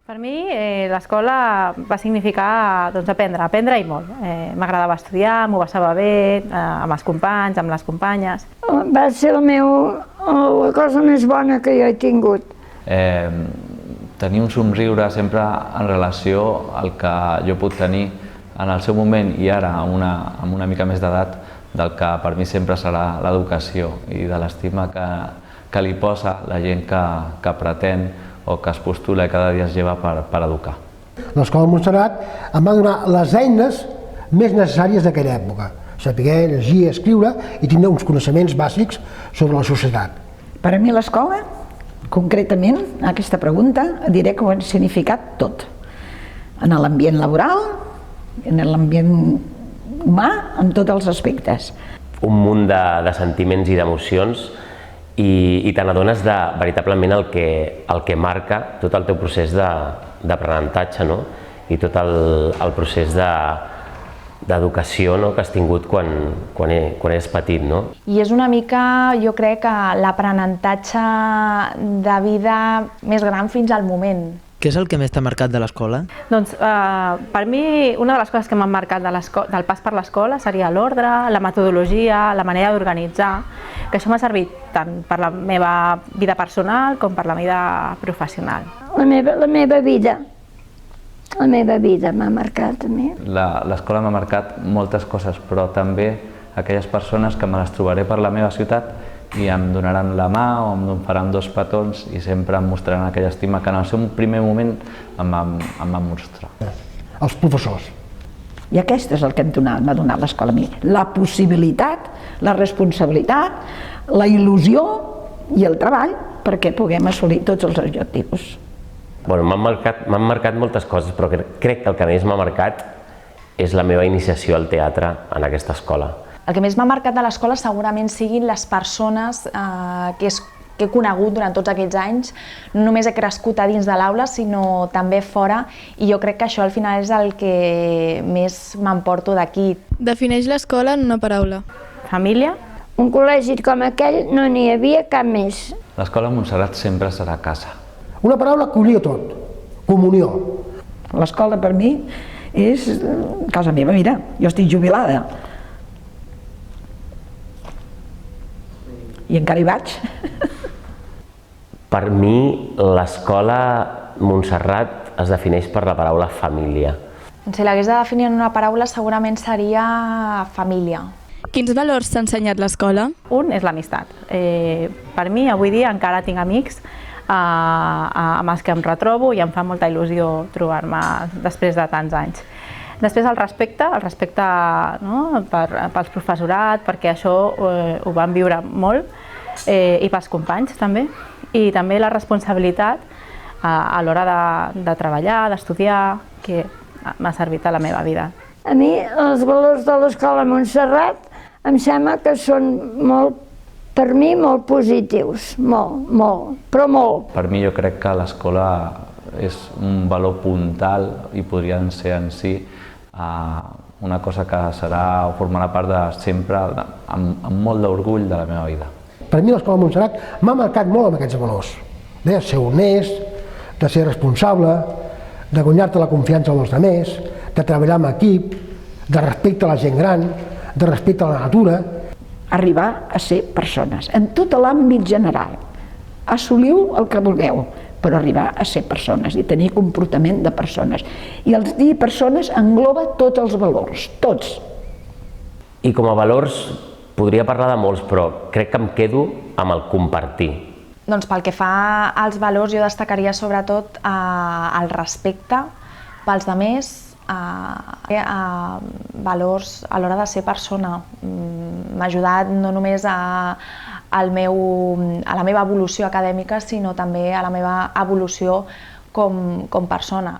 Per mi l'escola va significar aprendre i molt. M'agradava estudiar, m'ho passava bé, amb els companys, amb les companyes. Va ser la cosa més bona que jo he tingut. Tenir un somriure sempre en relació al que jo puc tenir en el seu moment i ara, amb una mica més d'edat, del que per mi sempre serà l'educació i de l'estima que li posa la gent que pretén o que es postula i cada dia es lleva per educar. L'Escola Montserrat em va donar les eines més necessàries d'aquella època, saber llegir, escriure i tindre uns coneixements bàsics sobre la societat. Per a mi l'escola, concretament, aquesta pregunta, diré que ho ha significat tot. En l'ambient laboral, en l'ambient humà, en tots els aspectes. Un munt de sentiments i d'emocions i te n'adones de veritablement el que marca tot el teu procés d'aprenentatge, no? I tot el procés d'educació que has tingut quan eres petit. No? I és una mica, jo crec, l'aprenentatge de vida més gran fins al moment. Què és el que més t'ha marcat de l'escola? Doncs per mi una de les coses que m'han marcat del pas per l'escola seria l'ordre, la metodologia, la manera d'organitzar, que això m'ha servit tant per la meva vida personal com per la vida professional. La meva vida m'ha marcat a mi. L'escola m'ha marcat moltes coses, però també aquelles persones que me les trobaré per la meva ciutat i em donaran la mà o em faran 2 petons i sempre em mostraran aquella estima que en el seu primer moment em va mostrar. Els professors. I aquest és el que m'ha donat l'escola a mi. La possibilitat, la responsabilitat, la il·lusió i el treball perquè puguem assolir tots els objectius. M'han marcat moltes coses, però crec que el que més m'ha marcat és la meva iniciació al teatre en aquesta escola. El que més m'ha marcat de l'escola segurament siguin les persones que he conegut durant tots aquests anys. No només he crescut a dins de l'aula, sinó també fora, i jo crec que això al final és el que més m'emporto d'aquí. Defineix l'escola en una paraula. Família. Un col·legi com aquell no n'hi havia cap més. L'escola Montserrat sempre serà casa. Una paraula que holia tot, comunió. L'escola per mi és casa meva, mira, jo estic jubilada. I encara hi vaig. Per mi, l'escola Montserrat es defineix per la paraula família. Si l'hagués de definir en una paraula, segurament seria família. Quins valors t'ha ensenyat l'escola? Un és l'amistat. Per mi, avui dia, encara tinc amics amb els que em retrobo i em fa molta il·lusió trobar-me després de tants anys. Després el respecte pels professorat, perquè això ho vam viure molt, i pels companys també, i també la responsabilitat a l'hora de treballar, d'estudiar, que m'ha servit a la meva vida. A mi els valors de l'Escola Montserrat em sembla que són per mi molt positius, molt, però molt. Per mi jo crec que l'escola és un valor puntal i podrien ser en si una cosa que serà o formarà part de sempre amb molt d'orgull de la meva vida. Per mi l'Escola Montserrat m'ha marcat molt amb aquests valors, de ser honest, de ser responsable, de guanyar-te la confiança dels altres, de treballar en equip, de respecte a la gent gran, de respecte a la natura. Arribar a ser persones, en tot l'àmbit general. Assoliu el que vulgueu, però arribar a ser persones i tenir comportament de persones. I el dir persones engloba tots els valors, tots. I com a valors podria parlar de molts, però crec que em quedo amb el compartir. Doncs pel que fa als valors, jo destacaria sobretot el respecte pels altres, valors a l'hora de ser persona. M'ha ajudat no només a la meva evolució acadèmica, sinó també a la meva evolució com persona.